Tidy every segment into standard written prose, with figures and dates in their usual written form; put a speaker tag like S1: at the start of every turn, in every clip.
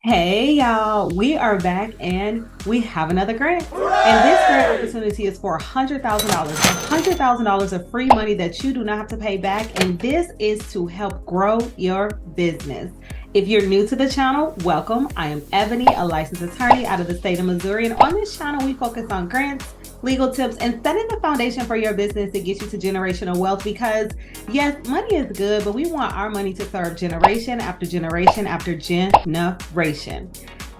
S1: Hey y'all, we are back and we have another grant. And this grant opportunity is for $100,000. $100,000 of free money that you do not have to pay back. And this is to help grow your business. If you're new to the channel, welcome. I am Ebony, a licensed attorney out of the state of Missouri. And on this channel, we focus on grants, legal tips, and setting the foundation for your business to get you to generational wealth. Because yes, money is good, but we want our money to serve generation after generation after generation.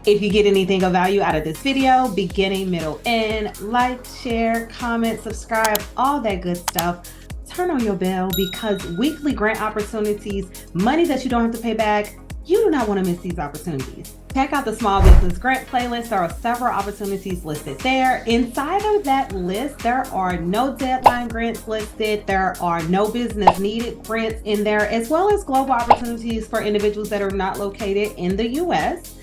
S1: If you get anything of value out of this video, beginning, middle, end, like, share, comment, subscribe, all that good stuff. Turn on your bell because weekly grant opportunities, money that you don't have to pay back, you do not want to miss these opportunities. Check out the small business grant playlist. There are several opportunities listed there. Inside of that list, there are no deadline grants listed. There are no business needed grants in there, as well as global opportunities for individuals that are not located in the US.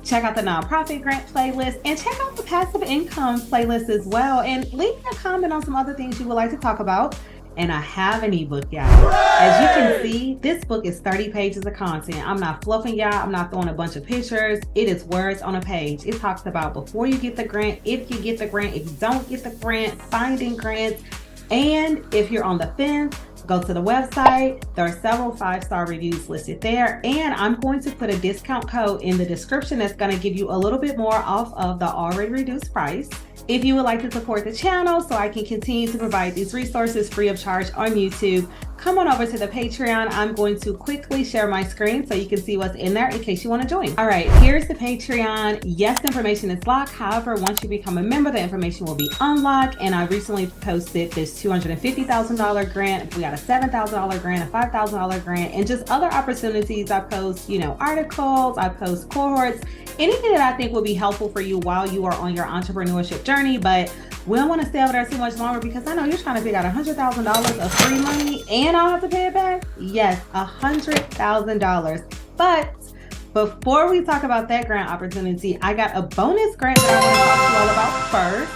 S1: Check out the nonprofit grant playlist and check out the passive income playlist as well. And leave me a comment on some other things you would like to talk about. And I have an ebook, y'all. As you can see, this book is 30 pages of content. I'm not fluffing y'all. I'm not throwing a bunch of pictures. It is words on a page. It talks about before you get the grant, if you get the grant, if you don't get the grant, finding grants. And if you're on the fence, go to the website. There are several 5-star reviews listed there. And I'm going to put a discount code in the description that's going to give you a little bit more off of the already reduced price. If you would like to support the channel so I can continue to provide these resources free of charge on YouTube, come on over to the Patreon. I'm going to quickly share my screen so you can see what's in there in case you want to join. All right, here's the Patreon. Yes, information is locked. However, once you become a member, the information will be unlocked. And I recently posted this $250,000 grant. We got a $7,000 grant, a $5,000 grant, and just other opportunities. I post, articles, I post cohorts, anything that I think will be helpful for you while you are on your entrepreneurship journey. But we don't want to stay over there too much longer because I know you're trying to figure out $100,000 of free money and I'll have to pay it back. Yes, $100,000. But before we talk about that grant opportunity, I got a bonus grant that I want to talk to you all about first.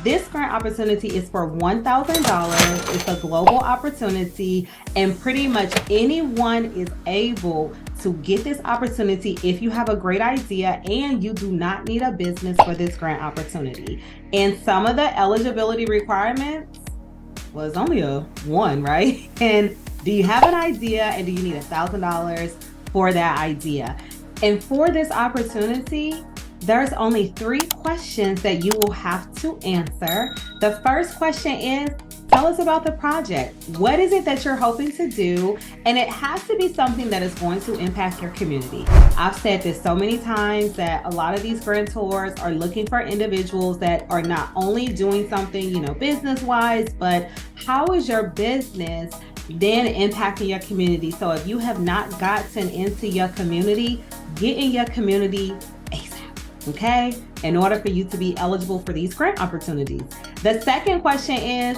S1: This grant opportunity is for $1,000. It's a global opportunity, and pretty much anyone is able to get this opportunity if you have a great idea and you do not need a business for this grant opportunity. And some of the eligibility requirements was only a one, right? And do you have an idea and do you need $1,000 for that idea? And for this opportunity, there's only 3 questions that you will have to answer. The first question is, tell us about the project. What is it that you're hoping to do? And it has to be something that is going to impact your community. I've said this so many times that a lot of these grantors are looking for individuals that are not only doing something, business-wise, but how is your business then impacting your community? So if you have not gotten into your community, get in your community ASAP. Okay, in order for you to be eligible for these grant opportunities. The second question is,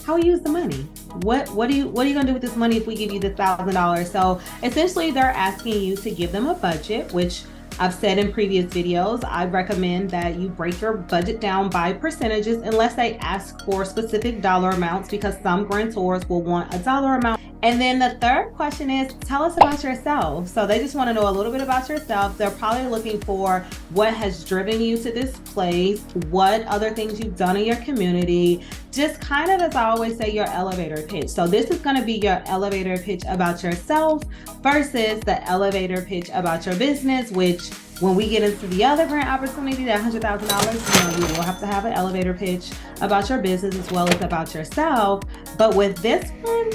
S1: how you use the money? What are you gonna do with this money if we give you the $1,000? So essentially they're asking you to give them a budget, which I've said in previous videos. I recommend that you break your budget down by percentages unless they ask for specific dollar amounts, because some grantors will want a dollar amount. And then the third question is, tell us about yourself. So they just want to know a little bit about yourself. They're probably looking for what has driven you to this place, what other things you've done in your community, just kind of, as I always say, your elevator pitch. So this is going to be your elevator pitch about yourself versus the elevator pitch about your business, which when we get into the other grant opportunity, that $100,000, you will have to have an elevator pitch about your business as well as about yourself. But with this one,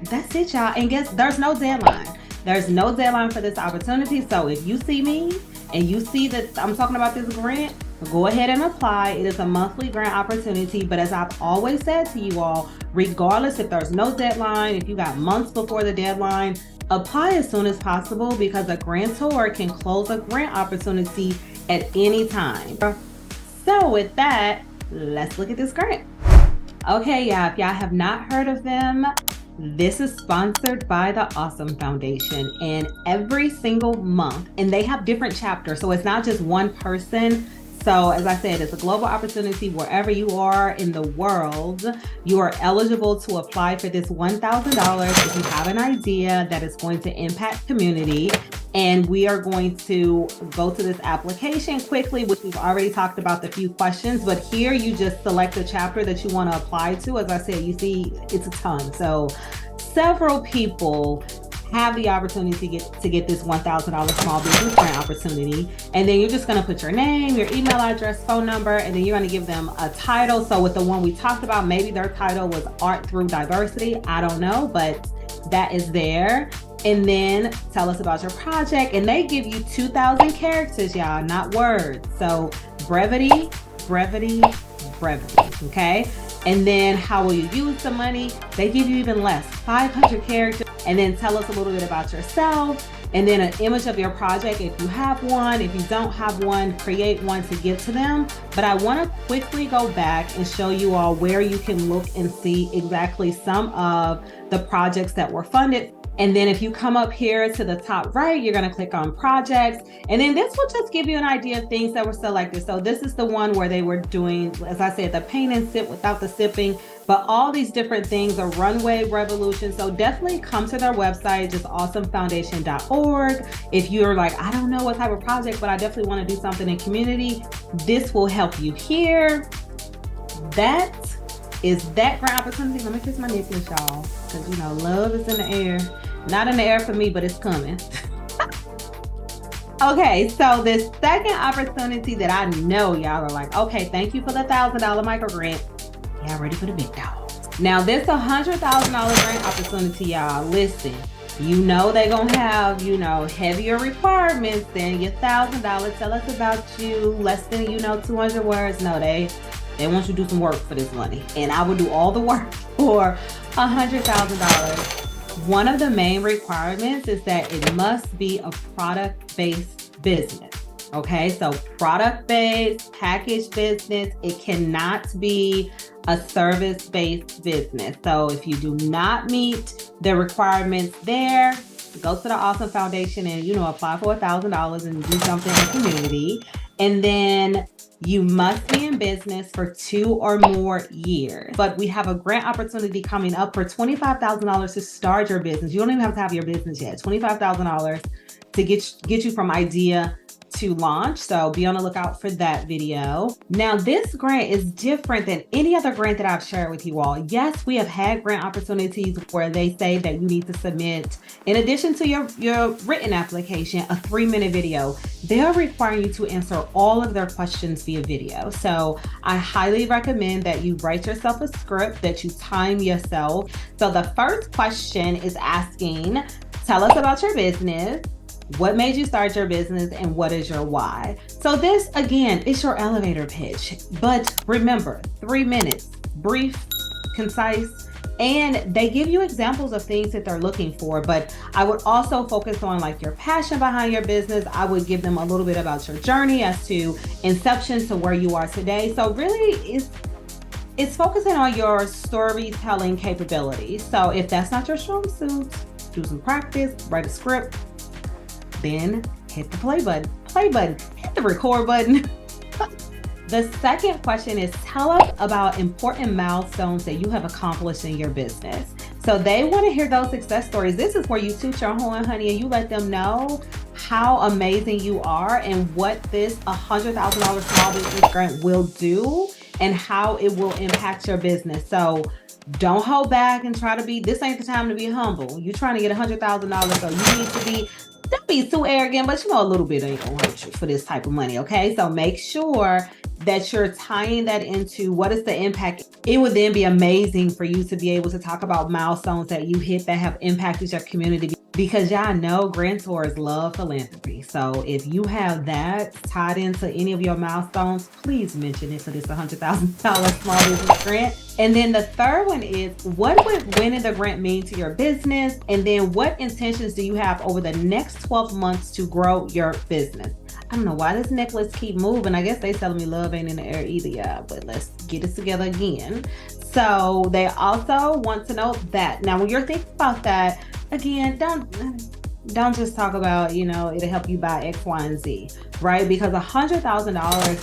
S1: that's it, y'all. And guess there's no deadline. There's no deadline for this opportunity. So if you see me and you see that I'm talking about this grant, go ahead and apply. It is a monthly grant opportunity. But as I've always said to you all, regardless if there's no deadline, if you got months before the deadline, apply as soon as possible, because a grantor can close a grant opportunity at any time. So with that, let's look at this grant. Okay, yeah, if y'all have not heard of them, this is sponsored by the Awesome Foundation, and every single month, and they have different chapters, so it's not just one person. So as I said, it's a global opportunity wherever you are in the world. You are eligible to apply for this $1,000 if you have an idea that is going to impact community. And we are going to go to this application quickly, which we've already talked about the few questions, but here you just select the chapter that you want to apply to. As I said, you see it's a ton. So several people have the opportunity to get this $1,000 small business grant opportunity. And then you're just going to put your name, your email address, phone number, and then you're going to give them a title. So with the one we talked about, maybe their title was Art Through Diversity. I don't know, but that is there. And then tell us about your project. And they give you 2,000 characters, y'all, not words. So brevity, brevity, brevity, okay? And then how will you use the money? They give you even less, 500 characters. And then tell us a little bit about yourself. And then an image of your project if you have one. If you don't have one, create one to give to them. But I want to quickly go back and show you all where you can look and see exactly some of the projects that were funded. And then if you come up here to the top right, you're going to click on projects. And then this will just give you an idea of things that were selected. So this is the one where they were doing, as I said, the paint and sip without the sipping, but all these different things, a runway revolution. So definitely come to their website, just awesomefoundation.org. If you're like, I don't know what type of project, but I definitely want to do something in community, this will help you here. That is that grant opportunity. Let me kiss my necklace, y'all, because you know, love is in the air. Not in the air for me, but it's coming. Okay, so this second opportunity that I know y'all are like, okay, thank you for the $1,000 micro grant. Y'all ready for the big dogs. Now this $100,000 grant opportunity, y'all, listen, you know they're gonna have, you know, heavier requirements than your $1,000. Tell us about you, less than, you know, 200 words. No, they want you to do some work for this money. And I would do all the work for $100,000. One of the main requirements is that it must be a product-based business. Okay, so product-based, package business. It cannot be a service-based business. So if you do not meet the requirements there, go to the Awesome Foundation and, you know, apply for $1,000 and do something in the community. And then you must be in business for 2 or more years. But we have a grant opportunity coming up for $25,000 to start your business. You don't even have to have your business yet. $25,000 to get you from idea to launch. So be on the lookout for that video. Now, this grant is different than any other grant that I've shared with you all. Yes, we have had grant opportunities where they say that you need to submit, in addition to your written application, a 3-minute video. They're requiring you to answer all of their questions via video. So I highly recommend that you write yourself a script, that you time yourself. So the first question is asking, tell us about your business. What made you start your business and what is your why? So this, again, is your elevator pitch. But remember, 3 minutes, brief, concise, and they give you examples of things that they're looking for. But I would also focus on like your passion behind your business. I would give them a little bit about your journey as to inception to where you are today. So really it's focusing on your storytelling capabilities. So if that's not your strong suit, do some practice, write a script, then hit the play button, hit the record button. The second question is, tell us about important milestones that you have accomplished in your business. So they want to hear those success stories. This is where you toot your horn, honey, and you let them know how amazing you are and what this $100,000 small business grant will do and how it will impact your business. So don't hold back and try to be, this ain't the time to be humble. You're trying to get $100,000, so you need to be, don't be too arrogant, but you know, a little bit ain't gonna hurt you for this type of money, okay? So make sure that you're tying that into what is the impact. It would then be amazing for you to be able to talk about milestones that you hit that have impacted your community, because y'all know grantors love philanthropy. So if you have that tied into any of your milestones, please mention it for this $100,000 small business grant. And then the third one is, what would winning the grant mean to your business? And then what intentions do you have over the next 12 months to grow your business? I don't know why this necklace keep moving. I guess they telling me love ain't in the air either, y'all, but let's get it together again. So they also want to know that. Now, when you're thinking about that, again, don't just talk about, you know, it'll help you buy X, Y, and Z, right? Because $100,000,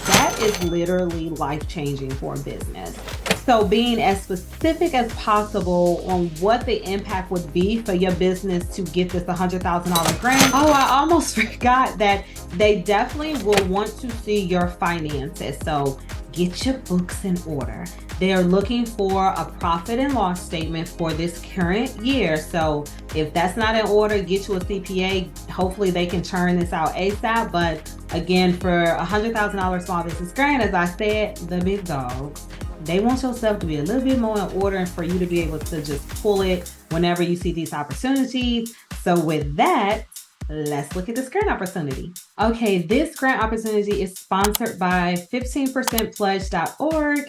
S1: that is literally life-changing for a business. So being as specific as possible on what the impact would be for your business to get this $100,000 grant. Oh, I almost forgot that they definitely will want to see your finances. So get your books in order. They are looking for a profit and loss statement for this current year. So if that's not in order, get you a CPA. Hopefully they can churn this out ASAP. But again, for $100,000 small business grant, as I said, the big dogs, they want your stuff to be a little bit more in order and for you to be able to just pull it whenever you see these opportunities. So with that, let's look at this grant opportunity. Okay, this grant opportunity is sponsored by 15percentpledge.org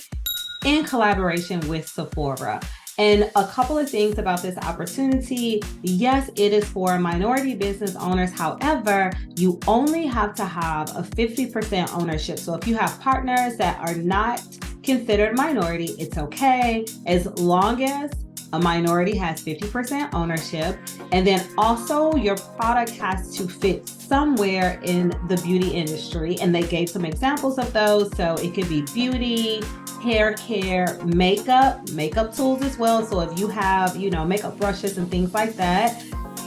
S1: in collaboration with Sephora. And a couple of things about this opportunity. Yes, it is for minority business owners. However, you only have to have a 50% ownership. So if you have partners that are not considered minority, it's okay, as long as a minority has 50% ownership. And then also your product has to fit somewhere in the beauty industry. And they gave some examples of those. So it could be beauty, hair care, makeup tools as well. So if you have, makeup brushes and things like that,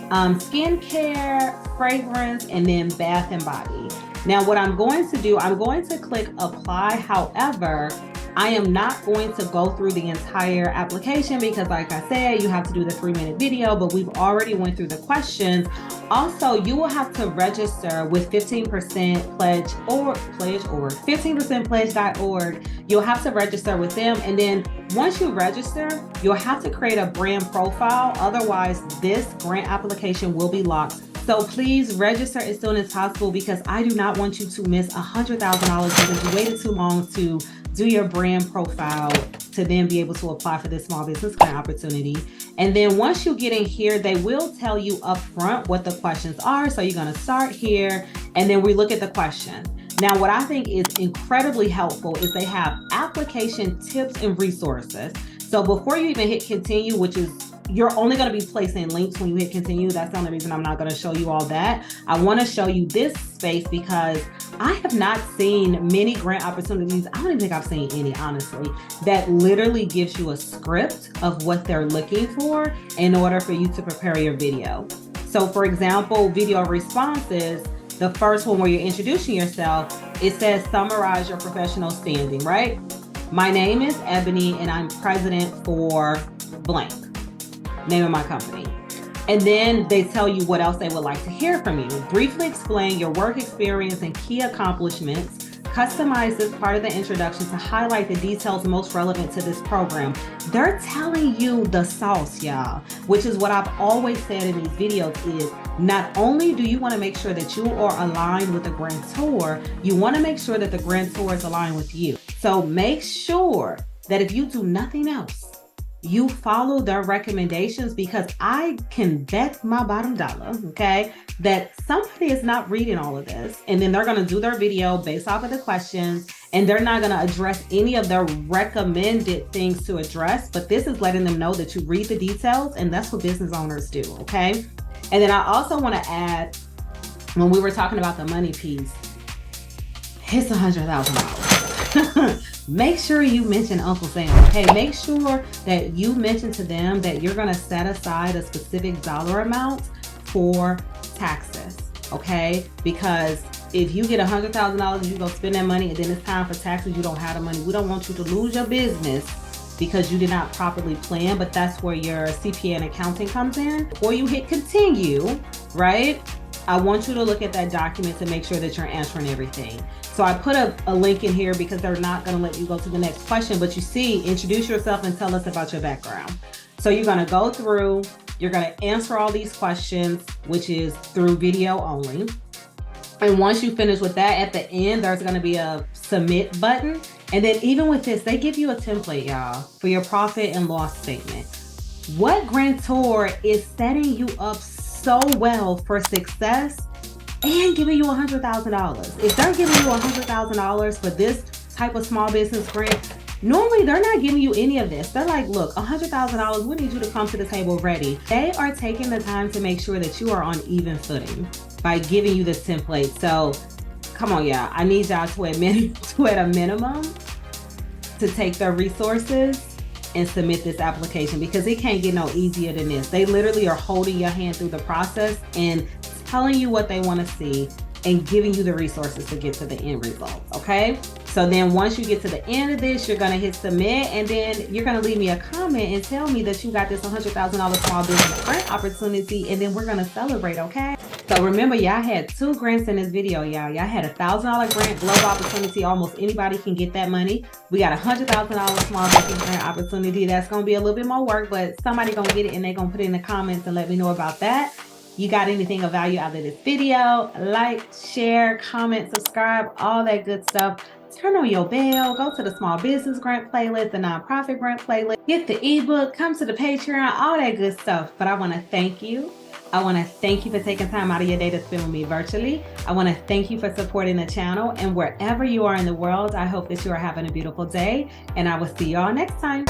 S1: skincare, fragrance, and then bath and body. Now, what I'm going to do, I'm going to click apply. However, I am not going to go through the entire application because, like I said, you have to do the 3-minute video, but we've already went through the questions. Also, you will have to register with 15% pledge or 15percentpledge.org. You'll have to register with them. And then once you register, you'll have to create a brand profile. Otherwise, this grant application will be locked. So please register as soon as possible because I do not want you to miss $100,000 because you waited too long to do your brand profile to then be able to apply for this small business grant opportunity. And then once you get in here, they will tell you up front what the questions are. So you're going to start here and then we look at the question. Now, what I think is incredibly helpful is they have application tips and resources. So before you even hit continue, which is you're only going to be placing links when you hit continue. That's the only reason I'm not going to show you all that. I want to show you this space because I have not seen many grant opportunities. I don't even think I've seen any, honestly, that literally gives you a script of what they're looking for in order for you to prepare your video. So for example, video responses, the first one where you're introducing yourself, it says summarize your professional standing, right? My name is Ebony and I'm president for blank. Name of my company. And then they tell you what else they would like to hear from you. Briefly explain your work experience and key accomplishments. Customize this part of the introduction to highlight the details most relevant to this program. They're telling you the sauce, y'all, which is what I've always said in these videos is not only do you want to make sure that you are aligned with the grantor, you want to make sure that the grantor is aligned with you. So make sure that if you do nothing else, you follow their recommendations because I can bet my bottom dollar, okay, that somebody is not reading all of this. And then they're going to do their video based off of the questions and they're not going to address any of their recommended things to address. But this is letting them know that you read the details and that's what business owners do, okay? And then I also want to add, when we were talking about the money piece, it's $100,000. Make sure you mention Uncle Sam, okay? Make sure that you mention to them that you're gonna set aside a specific dollar amount for taxes, okay? Because if you get $100,000, you go spend that money and then it's time for taxes, you don't have the money. We don't want you to lose your business because you did not properly plan, but that's where your CPA and accounting comes in. Before you hit continue, right? I want you to look at that document to make sure that you're answering everything. So I put a link in here because they're not going to let you go to the next question, but you see, introduce yourself and tell us about your background. So you're going to go through, you're going to answer all these questions, which is through video only. And once you finish with that, at the end, there's going to be a submit button. And then even with this, they give you a template, y'all, for your profit and loss statement. What grantor is setting you up so well for success and giving you $100,000. If they're giving you $100,000 for this type of small business grant, normally they're not giving you any of this. They're like, look, $100,000, we need you to come to the table ready. They are taking the time to make sure that you are on even footing by giving you this template. So come on, y'all. I need y'all to at a minimum to take their resources and submit this application, because it can't get no easier than this. They literally are holding your hand through the process and telling you what they want to see and giving you the resources to get to the end result. Okay, so then once you get to the end of this, you're going to hit submit, and then you're going to leave me a comment and tell me that you got this $100,000 small business grant opportunity, and then we're going to celebrate. Okay, so remember, y'all had 2 grants in this video. Y'all had a $1,000 grant global opportunity. Almost anybody can get that money. We got a $100,000 small business grant opportunity. That's going to be a little bit more work, but somebody going to get it, and they're going to put it in the comments and let me know about that. You got anything of value out of this video? Like, share, comment, subscribe, all that good stuff. Turn on your bell, go to the small business grant playlist, the nonprofit grant playlist, get the ebook, come to the Patreon, all that good stuff. But I want to thank you. I want to thank you for taking time out of your day to spend with me virtually. I want to thank you for supporting the channel, and wherever you are in the world, I hope that you are having a beautiful day, and I will see y'all next time.